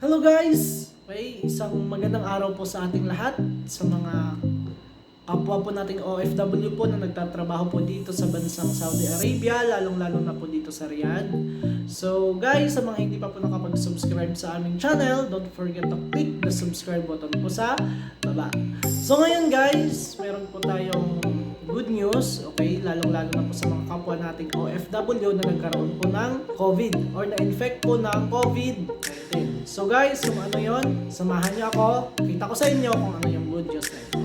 Hello guys! Okay, isang magandang araw po sa ating lahat, sa mga kapwa po nating OFW po na nagtatrabaho po dito sa bansang Saudi Arabia, lalong-lalo na po dito sa Riyadh. So guys, sa mga hindi pa po nakapag-subscribe sa aming channel, don't forget to click the subscribe button po sa baba. So ngayon guys, meron po tayong good news, okay, lalong-lalo na po sa mga kapwa nating OFW na nagkaroon po ng COVID or na-infect po ng COVID-19. So guys, kung ano yon, samahan niyo ako, kita ko sa inyo kung ano yung good news na ito.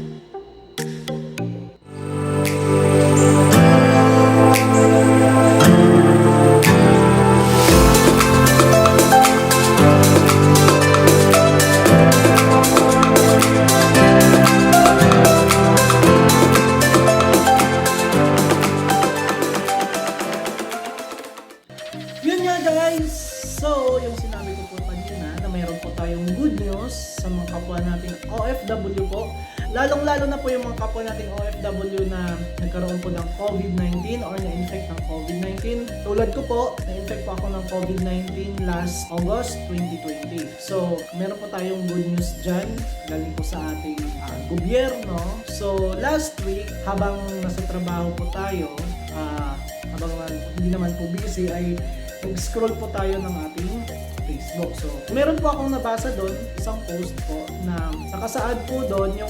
Yun nga guys, so yung sinabi ko po kanina na mayroon po tayong good news sa mga kapwa nating OFW po. Lalong-lalo na po yung mga kapwa nating OFW na nagkaroon po ng COVID-19 or na-infect ng COVID-19. Tulad ko po, na-infect po ako ng COVID-19 last August 2020. So, meron po tayong good news dyan, galing po sa ating gobyerno. So, last week, habang nasa trabaho po tayo, habang hindi naman po busy, ay nag-scroll po tayo ng ating Facebook. So, meron po akong nabasa doon, isang post po na nakasaad po doon yung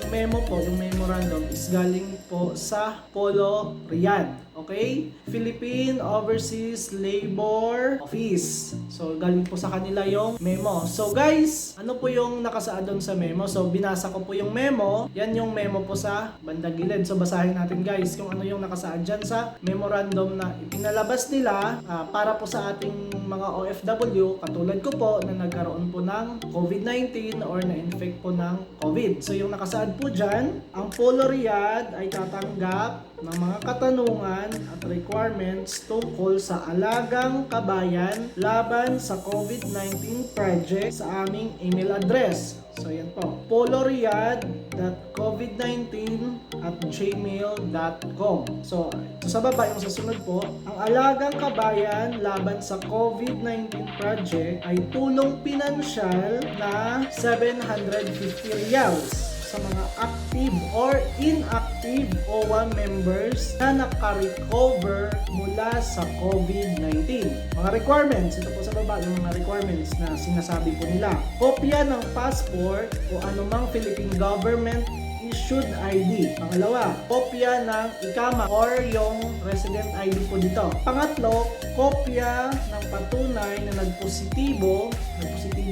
memo po, yung memorandum is galing po sa Polo Riyadh. Okay? Philippine Overseas Labor Office. So, galing po sa kanila yung memo. So, guys, ano po yung nakasaad doon sa memo? So, binasa ko po yung memo. Yan yung memo po sa bandang gilid. So, basahin natin guys kung ano yung nakasaad dyan sa memorandum na ipinalabas nila para po sa ating mga OFW, katulad ko po na nagkaroon po ng COVID-19 or na-infect po ng COVID. So, yung nakasaad po dyan, ang Polo Riyadh ay tatanggap ng mga katanungan at requirements tungkol sa alagang kabayan laban sa COVID-19 project sa aming email address. So yan po, poloriyadh.covid19@gmail.com. So sa baba yung susunod po, ang alagang kabayan laban sa COVID-19 project ay tulong pinansyal na 750 riyals sa mga active or inactive OWA members na naka-recover mula sa COVID-19. Mga requirements, ito po sa baba yung mga requirements na sinasabi po nila. Kopya ng passport o anumang Philippine government issued ID. Pangalawa, kopya ng ikama or yung resident ID po dito. Pangatlo, kopya ng patunay na nagpositibo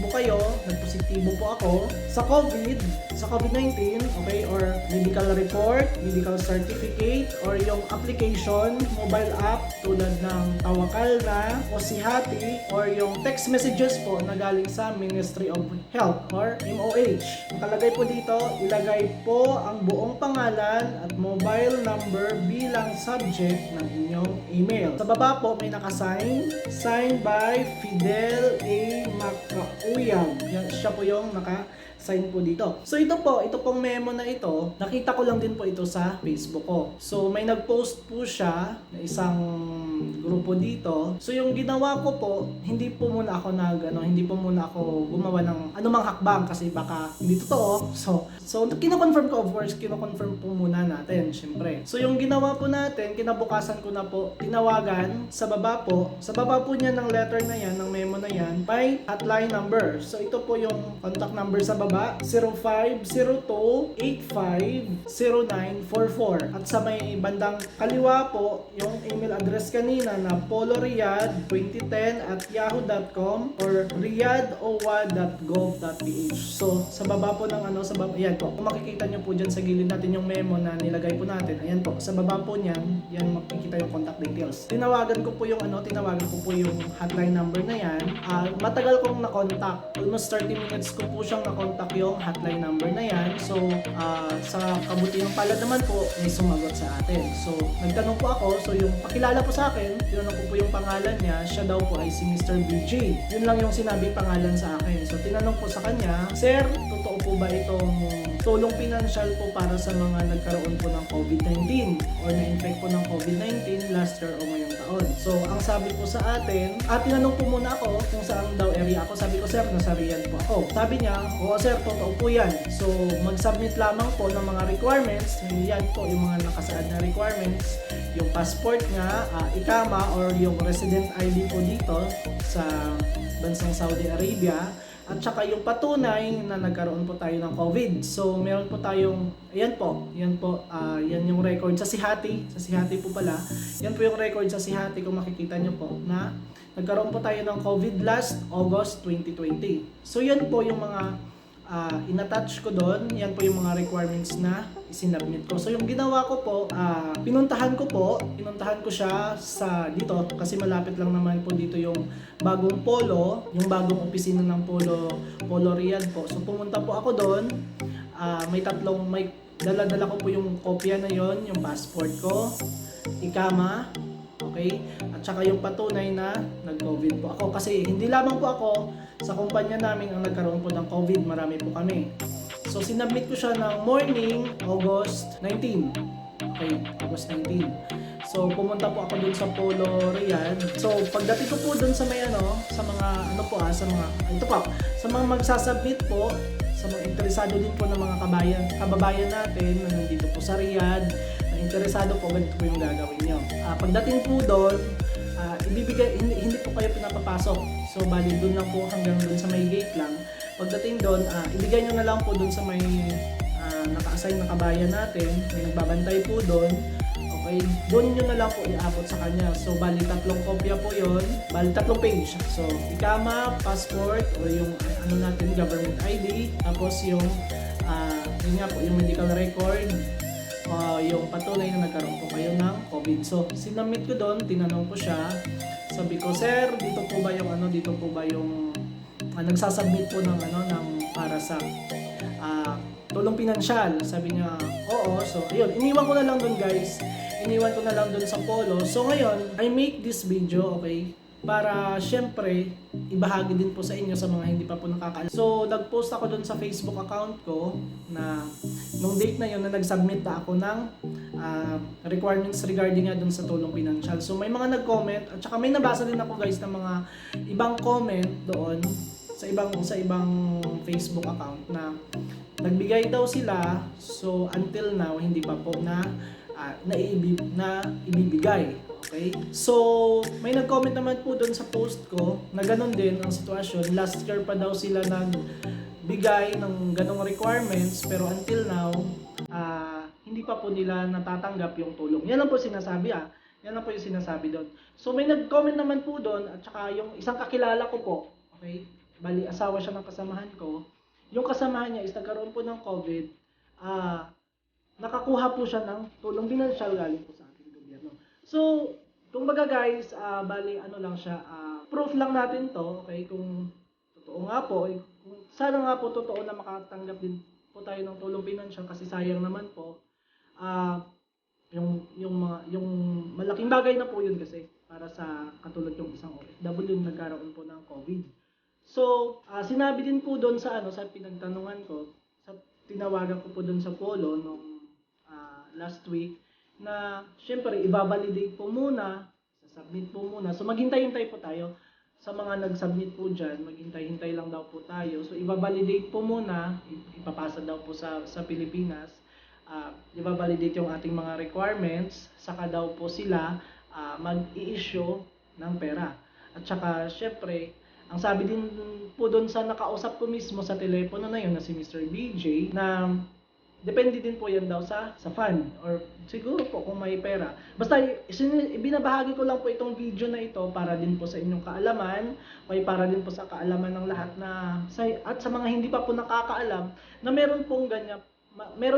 kayo, nagpositibo po ako sa COVID-19, okay, or medical report, medical certificate, or yung application, mobile app tulad ng Tawakal na o Sihati, or yung text messages po na galing sa Ministry of Health or MOH. Nakalagay po dito, ilagay po ang buong pangalan at mobile number bilang subject ng inyong email. Sa baba po may nakasign, signed by Fidel A. Macauyan. Yan, siya po yung naka-sign po dito. So ito pong memo na ito, nakita ko lang din po ito sa Facebook ko. So may nag-post po siya na isang grupo dito. So yung ginawa ko po, hindi po muna ako gumawa ng anumang hakbang kasi baka hindi totoo. So kino-confirm ko, of course, kino-confirm po muna natin, syempre. So yung ginawa po natin, kinabukasan ko na po tinawagan sa baba po niya ng letter na yan, ng memo na yan, may hotline number. So ito po yung contact number sa baba, 0502-850944. At sa may bandang kaliwa po, yung email address kanina na poloriyadh2010@yahoo.com or riyadhowa.gov.ph. So sa baba po ng ayan po, kung makikita nyo po dyan sa gilid natin yung memo na nilagay po natin, ayan po, sa baba po niyan, yan makikita yung contact details. Tinawagan ko po yung hotline number na yan. Matagal kong na-contact. Almost 30 minutes ko po siyang na-contact yung hotline number na yan. So, sa kabutihang palad naman po, may sumagot sa atin. So, nagtanong po ako. So, yung pakilala po sa akin, tinanong ko po yung pangalan niya. Siya daw po ay si Mr. BJ. Yun lang yung sinabing pangalan sa akin. So, tinanong ko sa kanya, Sir, totoo po ba itong tulong pinansyal po para sa mga nagkaroon po ng COVID-19 or na-infect po ng COVID-19 last year o ngayong taon? taon. So, ang sabi po sa atin, tinanong po muna ako kung saan daw area ako. Sabi ko, sir, nasa Riyadh po ako. Sabi niya, oo sir, totoo po yan. So, mag-submit lamang po ng mga requirements. Yan po yung mga nakasaad na requirements. Yung passport nga, ikama or yung resident ID po dito sa bansang Saudi Arabia. At saka yung patunay na nagkaroon po tayo ng COVID. So, meron po tayong, yan po, yan yung record sa Sihati. Sa Sihati po pala. Yan po yung record sa Sihati kung makikita nyo po na nagkaroon po tayo ng COVID last August 2020. So, yan po yung mga in-attach ko doon. Yan po yung mga requirements na isinubmit ko. So, yung ginawa ko po, pinuntahan ko siya sa dito kasi malapit lang naman po dito yung bagong polo, yung bagong opisina ng Polo Riyadh po. So, pumunta po ako doon. May dala-dala ko po yung kopya na yon, yung passport ko, ikama, okay? At saka yung patunay na nag-COVID po ako. Kasi hindi lamang po ako, sa kumpanya namin ang nagkaroon po ng COVID, marami po kami. So, sinubmit ko siya ng morning, August 19. Okay, August 19. So, pumunta po ako dun sa Polo Riyadh. So, pagdating ko po dun sa may sa mga sa mga magsasubmit po, sa mga interesado din po ng mga kababayan natin na nandito po sa Riyadh, na interesado po, ganito po yung gagawin nyo. Pagdating po doon, hindi po kayo pinapapasok. So, bali doon lang po hanggang doon sa may gate lang. Pagdating doon, ibigay nyo na lang po doon sa may naka-assign na kabayan natin, may nagbabantay po doon. Okay, doon nyo na lang po iabot sa kanya. So, bali 3 kopya po yon, bali 3 page. So, ikama, passport, o yung natin, government ID, tapos yung yun nga po, yung medical record, yung patunay na nagkaroon po kayo ng COVID. So, sinamit ko doon, tinanong ko siya, sabi ko, sir, dito po ba yung nagsasubmit po ng para sa tulong pinansyal? Sabi niya, oo. So, ayun, iniwan ko na lang doon, guys. Iniwan ko na lang doon sa Polo. So, ngayon, I make this video, okay? Para, syempre, ibahagi din po sa inyo sa mga hindi pa po nakakaalam. So, nag-post ako doon sa Facebook account ko na nung date na yun na nag-submit na ako ng requirements regarding nga doon sa tulong pinansyal. So, may mga nag-comment at saka may nabasa din ako, guys, ng mga ibang comment doon sa ibang Facebook account na nagbigay daw sila, so until now hindi pa po na ibibigay. Okay? So, may nag-comment naman po doon sa post ko na ganun din ang sitwasyon. Last year pa daw sila nagbigay ng ganong requirements, pero until now hindi pa po nila natatanggap yung tulong. Yan lang po sinasabi Yan lang po yung sinasabi doon. So, may nag-comment naman po doon at saka yung isang kakilala ko po, okay? Bali, asawa siya ng kasamahan ko. Yung kasamahan niya is nagkaroon po ng COVID. Nakakuha po siya ng tulong pinansyal galing po sa ating gobyerno. So, kumbaga guys, bali lang siya, proof lang natin to, okay? Kung totoo nga po, sana nga po totoo na makatanggap din po tayo ng tulong pinansyal kasi sayang naman po. Yung malaking bagay na po yun kasi para sa katulad yung isang OFW na nagkaroon po ng COVID. So, sinabi din po doon sa pinagtanungan ko, sa tinawagan ko po doon sa Polo nung last week, na syempre i-validate po muna, submit po muna. So, maghintay-hintay po tayo sa mga nag-submit po dyan, maghintay-hintay lang daw po tayo. So, i-validate po muna, ipapasa daw po sa Pilipinas, i-validate yung ating mga requirements, saka daw po sila mag-i-issue ng pera. At saka, syempre, ang sabi din po doon sa nakausap ko mismo sa telepono na yun na si Mr. BJ na depende din po yan daw sa fund or siguro po kung may pera. Basta ibinabahagi ko lang po itong video na ito para din po sa inyong kaalaman, para din po sa kaalaman ng lahat at sa mga hindi pa po nakakaalam na meron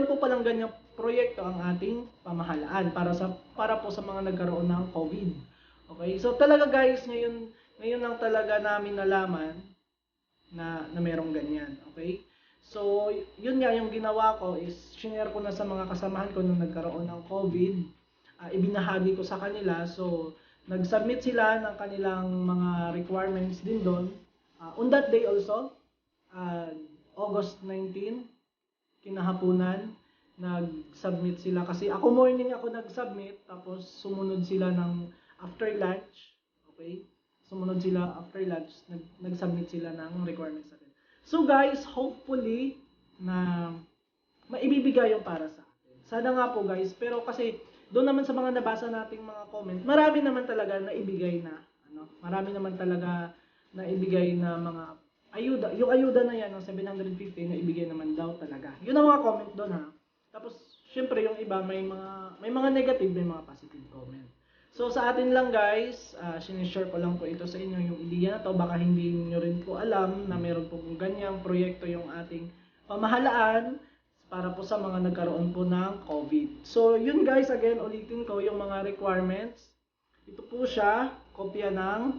po palang ganyang proyekto ang ating pamahalaan para po sa mga nagkaroon ng COVID. Okay? So talaga guys, ngayon lang talaga namin nalaman na merong ganyan. Okay? So, yun nga yung ginawa ko is share ko na sa mga kasamahan ko nung nagkaroon ng COVID. Ibinahagi ko sa kanila. So, nag-submit sila ng kanilang mga requirements din doon. On that day also, August 19, kinahapunan, nag-submit sila. Kasi ako morning ako nag-submit, tapos sumunod sila ng after lunch, okay? Sumunod sila after lunch, nag-submit sila ng requirements natin. So guys, hopefully na maibibigay yung para sa atin. Sana nga po guys, pero kasi doon naman sa mga nabasa nating mga comment, marami naman talaga na ibigay na, marami naman talaga na ibigay na mga ayuda. Yung ayuda na yan, ng 750 na ibigay naman daw talaga. Yun ang mga comment doon ha. Tapos, syempre yung iba may mga negative, may mga positive comment. So sa atin lang guys, sinishare ko lang po ito sa inyo yung ideya na to. Baka hindi niyo rin po alam na meron po ganyang proyekto yung ating pamahalaan para po sa mga nagkaroon po ng COVID. So yun guys, again ulitin ko yung mga requirements. Ito po siya, kopya ng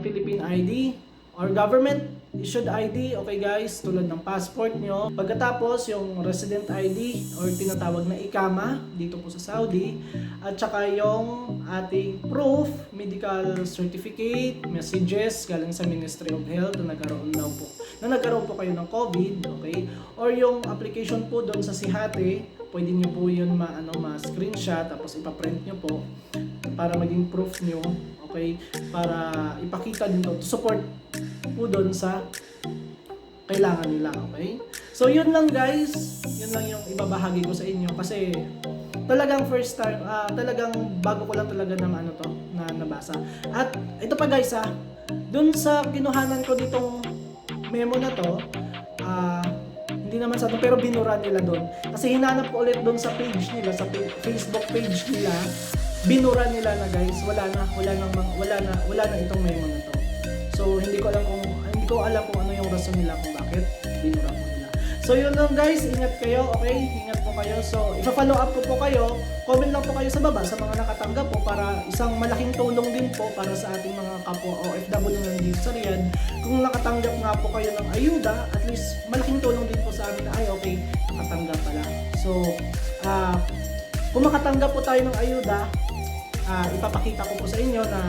Philippine ID or government issued ID, okay guys, tulad ng passport nyo. Pagkatapos, yung resident ID or tinatawag na IKAMA dito po sa Saudi. At saka yung ating proof, medical certificate, messages galing sa Ministry of Health na nagkaroon po kayo ng COVID, okay? Or yung application po doon sa Sihate, pwede nyo po yun ma-screenshot tapos ipaprint nyo po para maging proof nyo, okay? Para ipakita din to, to support po doon sa kailangan nila, okay? So yun lang guys, yun lang yung ibabahagi ko sa inyo kasi talagang first time, talagang bago ko lang talaga ng na nabasa. At ito pa guys doon sa kinuhanan ko nitong memo na to, hindi naman sa pero binura nila doon. Kasi hinanap ko ulit doon sa page nila, sa Facebook page nila, binura nila na guys, wala na itong memo na to. So hindi ko alam kung ano yung rason nila kung bakit binura po nila. So yun lang guys, ingat kayo, okay? Ingat po kayo. So ipa-follow up ko po kayo. Comment lang po kayo sa baba sa mga nakatanggap po para isang malaking tulong din po para sa ating mga kapwa OFW na nandito sa Riyadh. Kung nakatanggap nga po kayo ng ayuda, at least malaking tulong din po sa amin na ay okay, nakatanggap pala. So kung makatanggap po tayo ng ayuda, ipapakita ko po sa inyo na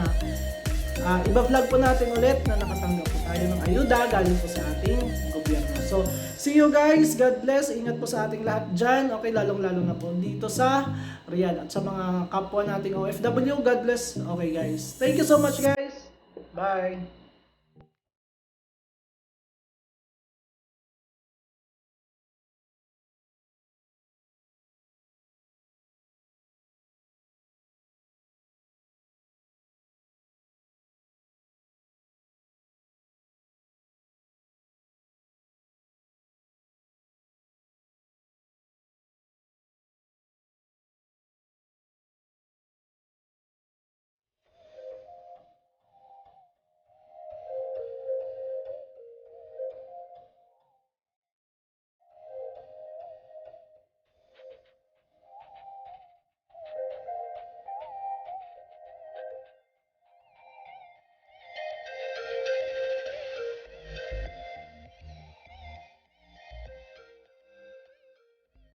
iba-vlog po natin ulit na nakatanggap po tayo ng ayuda galing po sa ating gobyerno. So, see you guys. God bless. Ingat po sa ating lahat dyan. Okay, lalong-lalo na po dito sa Riyadh at sa mga kapwa nating OFW. God bless. Okay guys. Thank you so much guys. Bye.